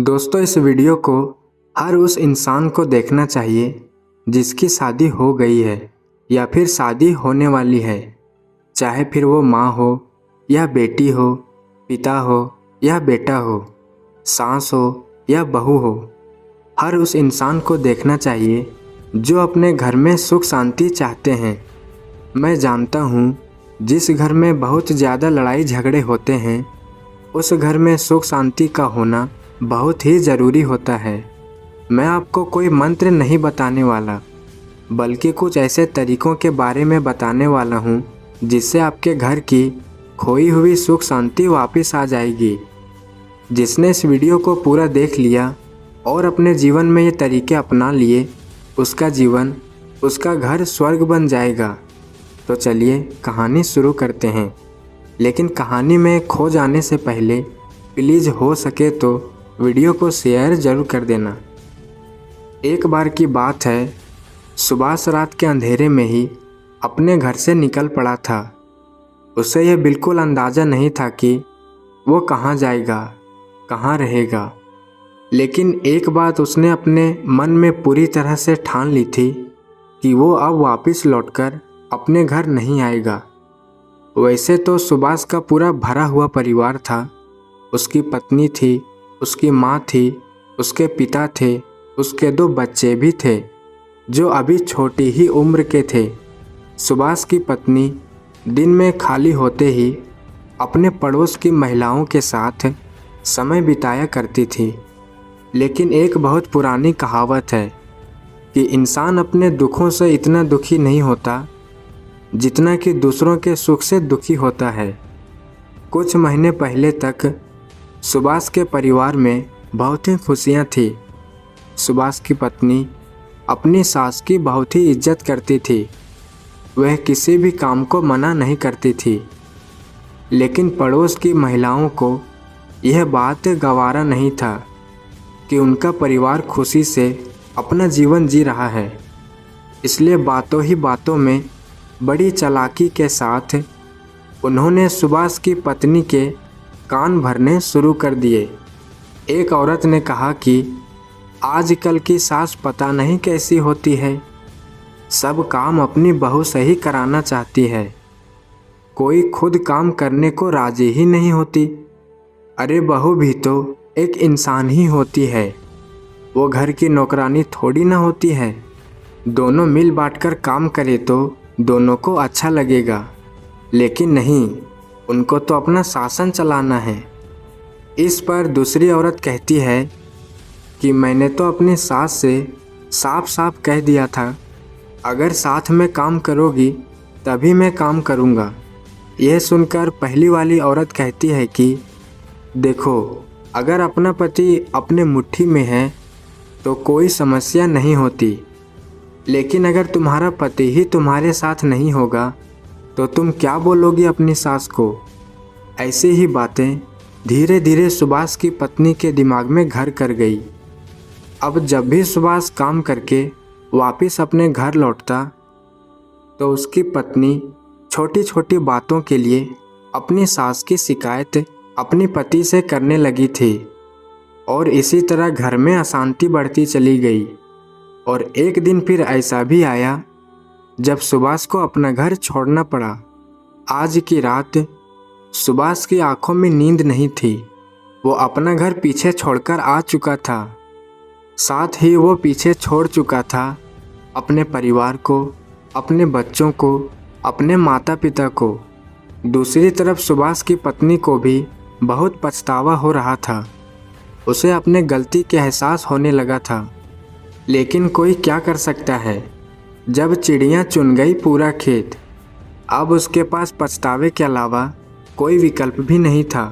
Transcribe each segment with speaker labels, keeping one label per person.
Speaker 1: दोस्तों, इस वीडियो को हर उस इंसान को देखना चाहिए जिसकी शादी हो गई है या फिर शादी होने वाली है। चाहे फिर वो माँ हो या बेटी हो, पिता हो या बेटा हो, सास हो या बहू हो, हर उस इंसान को देखना चाहिए जो अपने घर में सुख शांति चाहते हैं। मैं जानता हूँ जिस घर में बहुत ज़्यादा लड़ाई झगड़े होते हैं, उस घर में सुख शांति का होना बहुत ही ज़रूरी होता है। मैं आपको कोई मंत्र नहीं बताने वाला, बल्कि कुछ ऐसे तरीक़ों के बारे में बताने वाला हूँ जिससे आपके घर की खोई हुई सुख शांति वापस आ जाएगी। जिसने इस वीडियो को पूरा देख लिया और अपने जीवन में ये तरीके अपना लिए, उसका जीवन, उसका घर स्वर्ग बन जाएगा। तो चलिए कहानी शुरू करते हैं। लेकिन कहानी में खो जाने से पहले प्लीज़ हो सके तो वीडियो को शेयर ज़रूर कर देना। एक बार की बात है, सुभाष रात के अंधेरे में ही अपने घर से निकल पड़ा था। उसे यह बिल्कुल अंदाज़ा नहीं था कि वो कहाँ जाएगा, कहाँ रहेगा। लेकिन एक बात उसने अपने मन में पूरी तरह से ठान ली थी कि वो अब वापस लौटकर अपने घर नहीं आएगा। वैसे तो सुभाष का पूरा भरा हुआ परिवार था। उसकी पत्नी थी, उसकी माँ थी, उसके पिता थे, उसके 2 बच्चे भी थे जो अभी छोटी ही उम्र के थे। सुभाष की पत्नी दिन में खाली होते ही अपने पड़ोस की महिलाओं के साथ समय बिताया करती थी। लेकिन एक बहुत पुरानी कहावत है कि इंसान अपने दुखों से इतना दुखी नहीं होता जितना कि दूसरों के सुख से दुखी होता है। कुछ महीने पहले तक सुभाष के परिवार में बहुत ही खुशियाँ थी। सुभाष की पत्नी अपनी सास की बहुत ही इज्जत करती थी। वह किसी भी काम को मना नहीं करती थी। लेकिन पड़ोस की महिलाओं को यह बात गवारा नहीं था कि उनका परिवार खुशी से अपना जीवन जी रहा है। इसलिए बातों ही बातों में बड़ी चालाकी के साथ उन्होंने सुभाष की पत्नी के कान भरने शुरू कर दिए। एक औरत ने कहा कि आजकल की सास पता नहीं कैसी होती है, सब काम अपनी बहू से ही कराना चाहती है, कोई खुद काम करने को राजी ही नहीं होती। अरे बहू भी तो एक इंसान ही होती है, वो घर की नौकरानी थोड़ी ना होती है। दोनों मिल बांटकर काम करे तो दोनों को अच्छा लगेगा। लेकिन नहीं, उनको तो अपना शासन चलाना है। इस पर दूसरी औरत कहती है कि मैंने तो अपनी सास से साफ साफ कह दिया था, अगर साथ में काम करोगी तभी मैं काम करूँगा। यह सुनकर पहली वाली औरत कहती है कि देखो, अगर अपना पति अपने मुट्ठी में है तो कोई समस्या नहीं होती, लेकिन अगर तुम्हारा पति ही तुम्हारे साथ नहीं होगा तो तुम क्या बोलोगी अपनी सास को। ऐसी ही बातें धीरे धीरे सुभाष की पत्नी के दिमाग में घर कर गई। अब जब भी सुभाष काम करके वापस अपने घर लौटता तो उसकी पत्नी छोटी छोटी बातों के लिए अपनी सास की शिकायत अपने पति से करने लगी थी। और इसी तरह घर में अशांति बढ़ती चली गई। और एक दिन फिर ऐसा भी आया जब सुभाष को अपना घर छोड़ना पड़ा। आज की रात सुभाष की आंखों में नींद नहीं थी। वो अपना घर पीछे छोड़कर आ चुका था। साथ ही वो पीछे छोड़ चुका था अपने परिवार को, अपने बच्चों को, अपने माता पिता को। दूसरी तरफ सुभाष की पत्नी को भी बहुत पछतावा हो रहा था। उसे अपने गलती के एहसास होने लगा था। लेकिन कोई क्या कर सकता है, जब चिड़ियाँ चुन गई पूरा खेत। अब उसके पास पछतावे के अलावा कोई विकल्प भी नहीं था।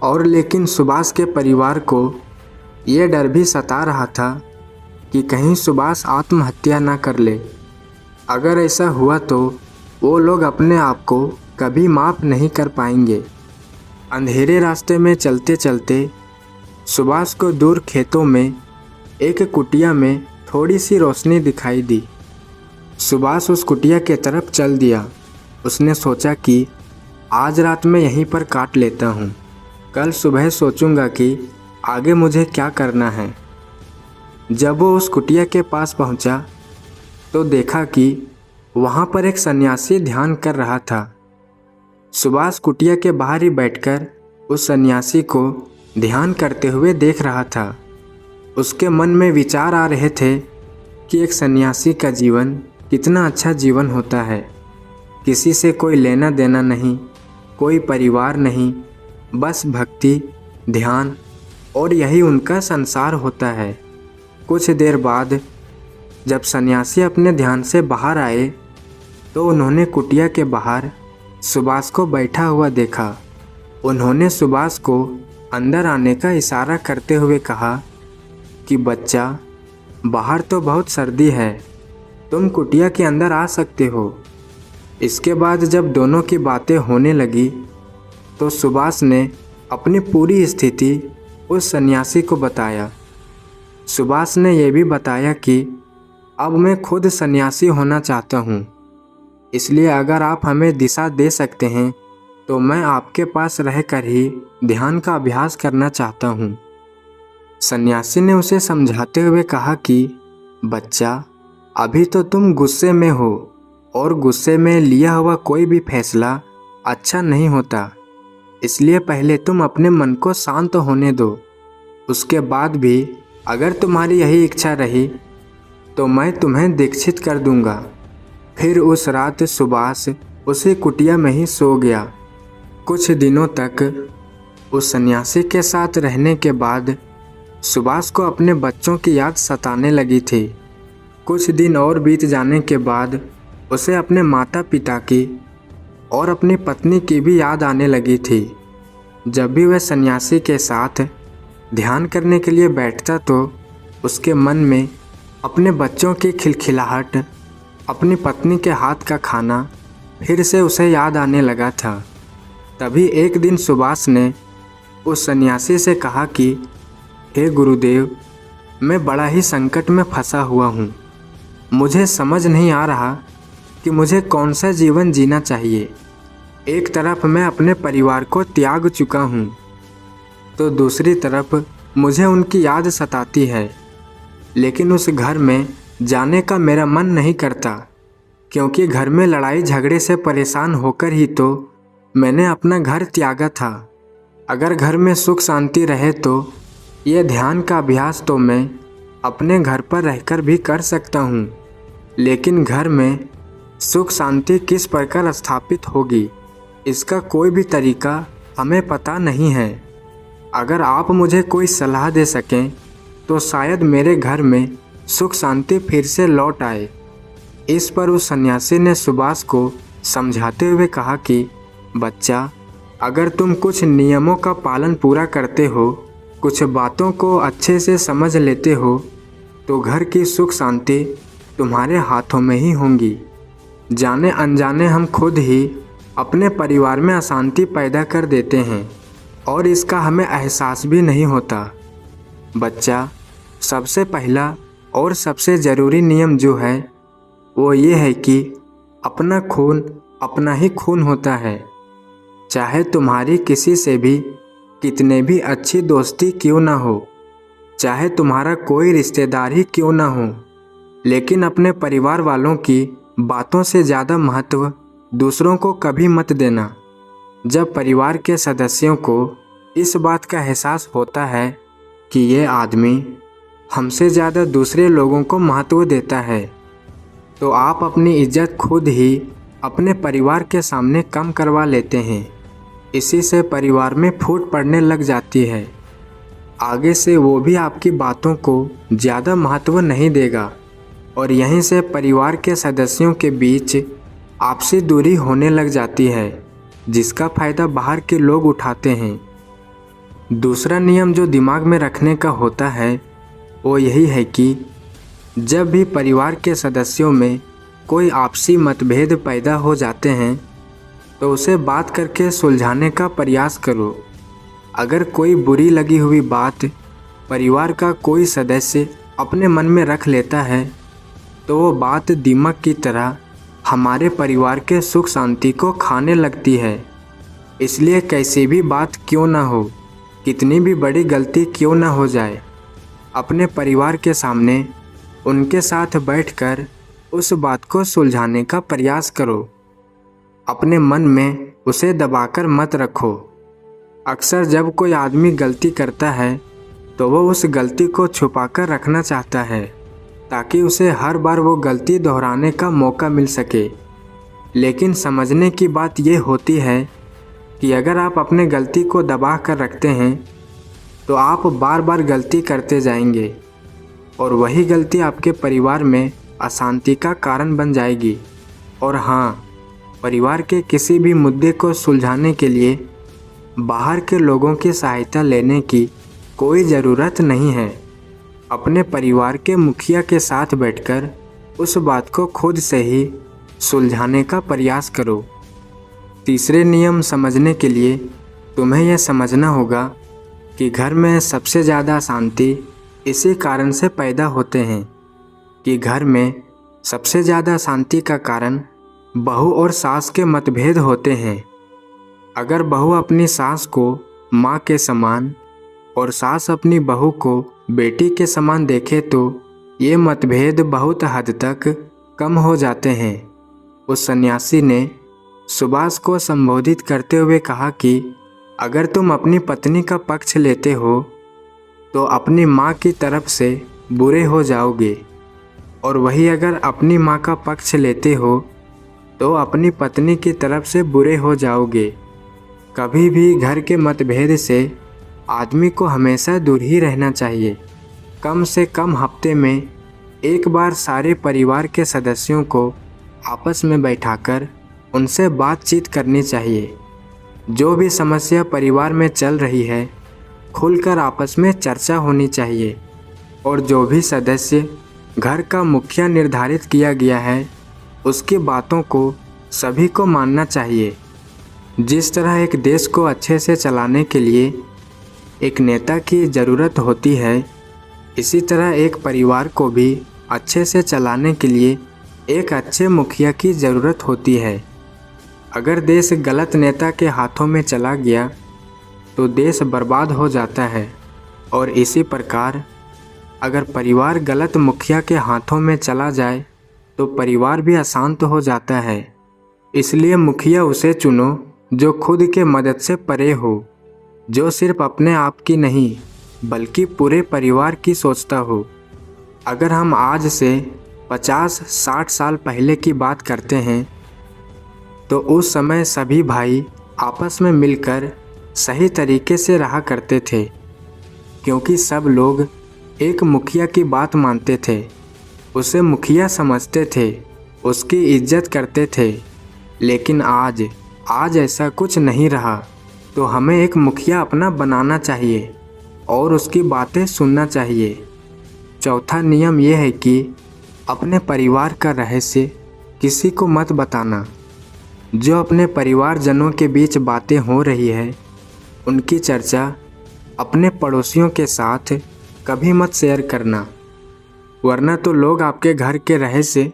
Speaker 1: और लेकिन सुभाष के परिवार को ये डर भी सता रहा था कि कहीं सुभाष आत्महत्या ना कर ले। अगर ऐसा हुआ तो वो लोग अपने आप को कभी माफ़ नहीं कर पाएंगे। अंधेरे रास्ते में चलते चलते सुभाष को दूर खेतों में एक कुटिया में थोड़ी सी रोशनी दिखाई दी। सुभाष उस कुटिया के तरफ चल दिया। उसने सोचा कि आज रात में यहीं पर काट लेता हूँ, कल सुबह सोचूंगा कि आगे मुझे क्या करना है। जब वो उस कुटिया के पास पहुंचा तो देखा कि वहां पर एक सन्यासी ध्यान कर रहा था। सुभाष कुटिया के बाहर ही बैठकर उस सन्यासी को ध्यान करते हुए देख रहा था। उसके मन में विचार आ रहे थे कि एक सन्यासी का जीवन कितना अच्छा जीवन होता है। किसी से कोई लेना देना नहीं, कोई परिवार नहीं, बस भक्ति, ध्यान और यही उनका संसार होता है। कुछ देर बाद जब सन्यासी अपने ध्यान से बाहर आए तो उन्होंने कुटिया के बाहर सुभाष को बैठा हुआ देखा। उन्होंने सुभाष को अंदर आने का इशारा करते हुए कहा कि बच्चा, बाहर तो बहुत सर्दी है, तुम कुटिया के अंदर आ सकते हो। इसके बाद जब दोनों की बातें होने लगी तो सुभाष ने अपनी पूरी स्थिति उस सन्यासी को बताया। सुभाष ने यह भी बताया कि अब मैं खुद सन्यासी होना चाहता हूँ, इसलिए अगर आप हमें दिशा दे सकते हैं तो मैं आपके पास रहकर ही ध्यान का अभ्यास करना चाहता हूँ। सन्यासी ने उसे समझाते हुए कहा कि बच्चा, अभी तो तुम गुस्से में हो और गुस्से में लिया हुआ कोई भी फैसला अच्छा नहीं होता, इसलिए पहले तुम अपने मन को शांत होने दो। उसके बाद भी अगर तुम्हारी यही इच्छा रही तो मैं तुम्हें दीक्षित कर दूंगा। फिर उस रात सुभाष उसी कुटिया में ही सो गया। कुछ दिनों तक उस सन्यासी के साथ रहने के बाद सुभाष को अपने बच्चों की याद सताने लगी थी। कुछ दिन और बीत जाने के बाद उसे अपने माता पिता की और अपनी पत्नी की भी याद आने लगी थी। जब भी वह सन्यासी के साथ ध्यान करने के लिए बैठता तो उसके मन में अपने बच्चों की खिलखिलाहट, अपनी पत्नी के हाथ का खाना फिर से उसे याद आने लगा था। तभी एक दिन सुभाष ने उस सन्यासी से कहा कि हे गुरुदेव, मैं बड़ा ही संकट में फंसा हुआ हूँ। मुझे समझ नहीं आ रहा कि मुझे कौन सा जीवन जीना चाहिए। एक तरफ मैं अपने परिवार को त्याग चुका हूँ तो दूसरी तरफ मुझे उनकी याद सताती है, लेकिन उस घर में जाने का मेरा मन नहीं करता, क्योंकि घर में लड़ाई झगड़े से परेशान होकर ही तो मैंने अपना घर त्यागा था। अगर घर में सुख शांति रहे तो यह ध्यान का अभ्यास तो मैं अपने घर पर रहकर भी कर सकता हूँ, लेकिन घर में सुख शांति किस प्रकार स्थापित होगी, इसका कोई भी तरीका हमें पता नहीं है। अगर आप मुझे कोई सलाह दे सकें तो शायद मेरे घर में सुख शांति फिर से लौट आए। इस पर उस सन्यासी ने सुभाष को समझाते हुए कहा कि बच्चा, अगर तुम कुछ नियमों का पालन पूरा करते हो, कुछ बातों को अच्छे से समझ लेते हो, तो घर की सुख शांति तुम्हारे हाथों में ही होंगी। जाने अनजाने हम खुद ही अपने परिवार में अशांति पैदा कर देते हैं और इसका हमें एहसास भी नहीं होता। बच्चा, सबसे पहला और सबसे ज़रूरी नियम जो है वो ये है कि अपना खून अपना ही खून होता है। चाहे तुम्हारी किसी से भी कितने भी अच्छी दोस्ती क्यों ना हो, चाहे तुम्हारा कोई रिश्तेदार ही क्यों ना हो, लेकिन अपने परिवार वालों की बातों से ज़्यादा महत्व दूसरों को कभी मत देना। जब परिवार के सदस्यों को इस बात का एहसास होता है कि ये आदमी हमसे ज़्यादा दूसरे लोगों को महत्व देता है, तो आप अपनी इज्जत खुद ही अपने परिवार के सामने कम करवा लेते हैं। इसी से परिवार में फूट पड़ने लग जाती है। आगे से वो भी आपकी बातों को ज़्यादा महत्व नहीं देगा और यहीं से परिवार के सदस्यों के बीच आपसी दूरी होने लग जाती है, जिसका फ़ायदा बाहर के लोग उठाते हैं। दूसरा नियम जो दिमाग में रखने का होता है वो यही है कि जब भी परिवार के सदस्यों में कोई आपसी मतभेद पैदा हो जाते हैं तो उसे बात करके सुलझाने का प्रयास करो। अगर कोई बुरी लगी हुई बात परिवार का कोई सदस्य अपने मन में रख लेता है तो वो बात दीमक की तरह हमारे परिवार के सुख शांति को खाने लगती है। इसलिए कैसी भी बात क्यों ना हो, कितनी भी बड़ी गलती क्यों न हो जाए, अपने परिवार के सामने उनके साथ बैठकर उस बात को सुलझाने का प्रयास करो। अपने मन में उसे दबाकर मत रखो। अक्सर जब कोई आदमी गलती करता है तो वो उस गलती को छुपाकर रखना चाहता है ताकि उसे हर बार वो गलती दोहराने का मौका मिल सके। लेकिन समझने की बात ये होती है कि अगर आप अपने गलती को दबा कर रखते हैं तो आप बार बार गलती करते जाएंगे और वही गलती आपके परिवार में अशांति का कारण बन जाएगी। और हाँ, परिवार के किसी भी मुद्दे को सुलझाने के लिए बाहर के लोगों की सहायता लेने की कोई ज़रूरत नहीं है। अपने परिवार के मुखिया के साथ बैठकर उस बात को खुद से ही सुलझाने का प्रयास करो। तीसरे नियम समझने के लिए तुम्हें यह समझना होगा कि घर में सबसे ज़्यादा शांति इसी कारण से पैदा होते हैं कि घर में सबसे ज़्यादा शांति का कारण बहू और सास के मतभेद होते हैं। अगर बहू अपनी सास को माँ के समान और सास अपनी बहू को बेटी के समान देखे तो ये मतभेद बहुत हद तक कम हो जाते हैं। उस सन्यासी ने सुभाष को संबोधित करते हुए कहा कि अगर तुम अपनी पत्नी का पक्ष लेते हो तो अपनी माँ की तरफ से बुरे हो जाओगे, और वही अगर अपनी माँ का पक्ष लेते हो तो अपनी पत्नी की तरफ से बुरे हो जाओगे। कभी भी घर के मतभेद से आदमी को हमेशा दूर ही रहना चाहिए। कम से कम हफ्ते में एक बार सारे परिवार के सदस्यों को आपस में बैठाकर उनसे बातचीत करनी चाहिए। जो भी समस्या परिवार में चल रही है खुलकर आपस में चर्चा होनी चाहिए, और जो भी सदस्य घर का मुखिया निर्धारित किया गया है उसकी बातों को सभी को मानना चाहिए। जिस तरह एक देश को अच्छे से चलाने के लिए एक नेता की ज़रूरत होती है, इसी तरह एक परिवार को भी अच्छे से चलाने के लिए एक अच्छे मुखिया की ज़रूरत होती है। अगर देश गलत नेता के हाथों में चला गया तो देश बर्बाद हो जाता है, और इसी प्रकार अगर परिवार गलत मुखिया के हाथों में चला जाए तो परिवार भी अशांत हो जाता है। इसलिए मुखिया उसे चुनो जो खुद के मदद से परे हो, जो सिर्फ अपने आप की नहीं बल्कि पूरे परिवार की सोचता हो। अगर हम आज से 50-60 साल पहले की बात करते हैं तो उस समय सभी भाई आपस में मिलकर सही तरीके से रहा करते थे, क्योंकि सब लोग एक मुखिया की बात मानते थे, उसे मुखिया समझते थे, उसकी इज्जत करते थे। लेकिन आज ऐसा कुछ नहीं रहा। तो हमें एक मुखिया अपना बनाना चाहिए और उसकी बातें सुनना चाहिए। चौथा नियम यह है कि अपने परिवार का रहस्य किसी को मत बताना। जो अपने परिवारजनों के बीच बातें हो रही है उनकी चर्चा अपने पड़ोसियों के साथ कभी मत शेयर करना, वरना तो लोग आपके घर के रहस्य,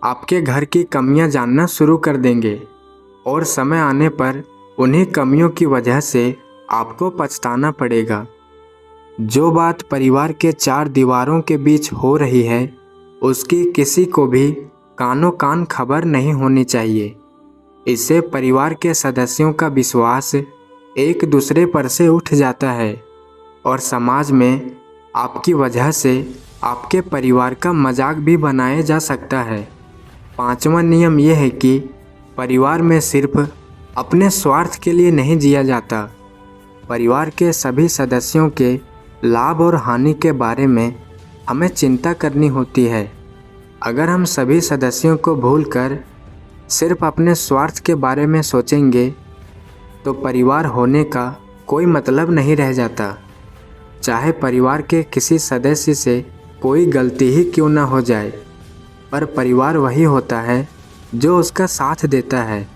Speaker 1: आपके घर की कमियां जानना शुरू कर देंगे, और समय आने पर उन्हीं कमियों की वजह से आपको पछताना पड़ेगा। जो बात परिवार के 4 दीवारों के बीच हो रही है उसकी किसी को भी कानों कान खबर नहीं होनी चाहिए। इससे परिवार के सदस्यों का विश्वास एक दूसरे पर से उठ जाता है, और समाज में आपकी वजह से आपके परिवार का मजाक भी बनाया जा सकता है। 5वां नियम यह है कि परिवार में सिर्फ अपने स्वार्थ के लिए नहीं जिया जाता। परिवार के सभी सदस्यों के लाभ और हानि के बारे में हमें चिंता करनी होती है। अगर हम सभी सदस्यों को भूलकर सिर्फ अपने स्वार्थ के बारे में सोचेंगे तो परिवार होने का कोई मतलब नहीं रह जाता। चाहे परिवार के किसी सदस्य से कोई गलती ही क्यों ना हो जाए, पर परिवार वही होता है जो उसका साथ देता है,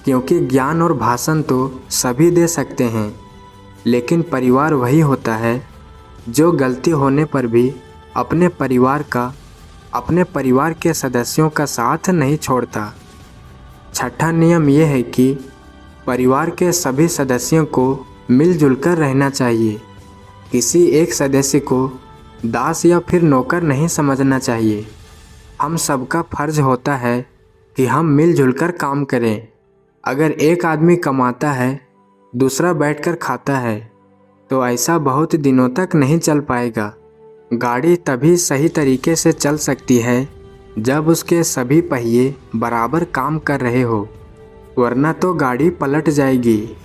Speaker 1: क्योंकि ज्ञान और भाषण तो सभी दे सकते हैं, लेकिन परिवार वही होता है जो गलती होने पर भी अपने परिवार के सदस्यों का साथ नहीं छोड़ता। 6ठा नियम यह है कि परिवार के सभी सदस्यों को मिलजुल कर रहना चाहिए। किसी एक सदस्य को दास या फिर नौकर नहीं समझना चाहिए। हम सबका फर्ज होता है कि हम मिलजुल कर काम करें। अगर एक आदमी कमाता है, दूसरा बैठकर खाता है, तो ऐसा बहुत दिनों तक नहीं चल पाएगा। गाड़ी तभी सही तरीके से चल सकती है जब उसके सभी पहिए बराबर काम कर रहे हो, वरना तो गाड़ी पलट जाएगी।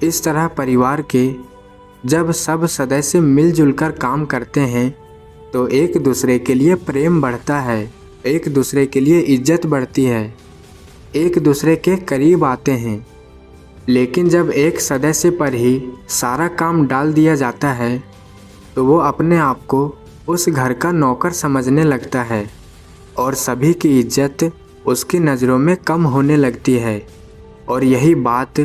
Speaker 1: इस तरह परिवार के जब सब सदस्य मिलजुल कर काम करते हैं तो एक दूसरे के लिए प्रेम बढ़ता है, एक दूसरे के लिए इज्जत बढ़ती है, एक दूसरे के करीब आते हैं। लेकिन जब एक सदस्य पर ही सारा काम डाल दिया जाता है तो वो अपने आप को उस घर का नौकर समझने लगता है और सभी की इज्जत उसकी नज़रों में कम होने लगती है। और यही बात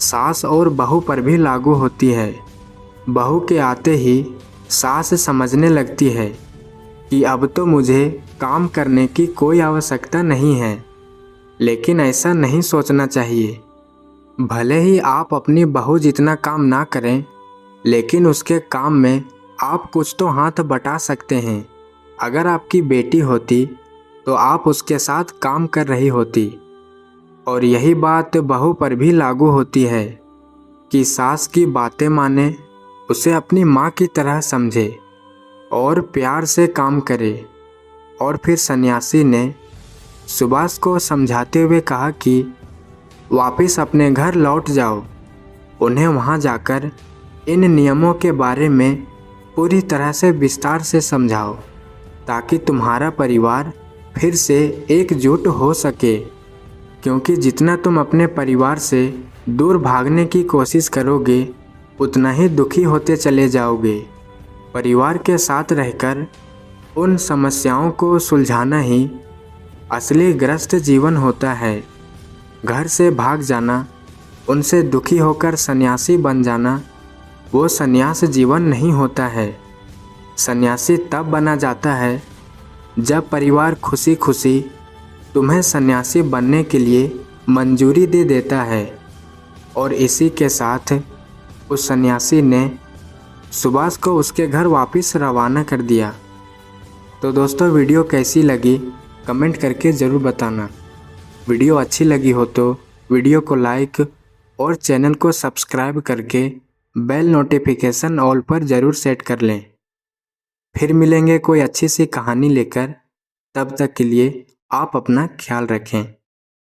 Speaker 1: सास और बहू पर भी लागू होती है। बहू के आते ही सास समझने लगती है कि अब तो मुझे काम करने की कोई आवश्यकता नहीं है। लेकिन ऐसा नहीं सोचना चाहिए। भले ही आप अपनी बहू जितना काम ना करें, लेकिन उसके काम में आप कुछ तो हाथ बटा सकते हैं। अगर आपकी बेटी होती तो आप उसके साथ काम कर रही होती। और यही बात बहू पर भी लागू होती है कि सास की बातें माने, उसे अपनी माँ की तरह समझे और प्यार से काम करे। और फिर सन्यासी ने सुभाष को समझाते हुए कहा कि वापस अपने घर लौट जाओ। उन्हें वहाँ जाकर इन नियमों के बारे में पूरी तरह से विस्तार से समझाओ ताकि तुम्हारा परिवार फिर से एकजुट हो सके। क्योंकि जितना तुम अपने परिवार से दूर भागने की कोशिश करोगे, उतना ही दुखी होते चले जाओगे। परिवार के साथ रहकर उन समस्याओं को सुलझाना ही असली ग्रस्त जीवन होता है। घर से भाग जाना, उनसे दुखी होकर सन्यासी बन जाना, वो सन्यास जीवन नहीं होता है। सन्यासी तब बना जाता है जब परिवार खुशी खुशी तुम्हें सन्यासी बनने के लिए मंजूरी दे देता है। और इसी के साथ उस सन्यासी ने सुभाष को उसके घर वापस रवाना कर दिया। तो दोस्तों, वीडियो कैसी लगी कमेंट करके ज़रूर बताना। वीडियो अच्छी लगी हो तो वीडियो को लाइक और चैनल को सब्सक्राइब करके बेल नोटिफिकेशन ऑल पर ज़रूर सेट कर लें। फिर मिलेंगे कोई अच्छी सी कहानी लेकर। तब तक के लिए आप अपना ख्याल रखें।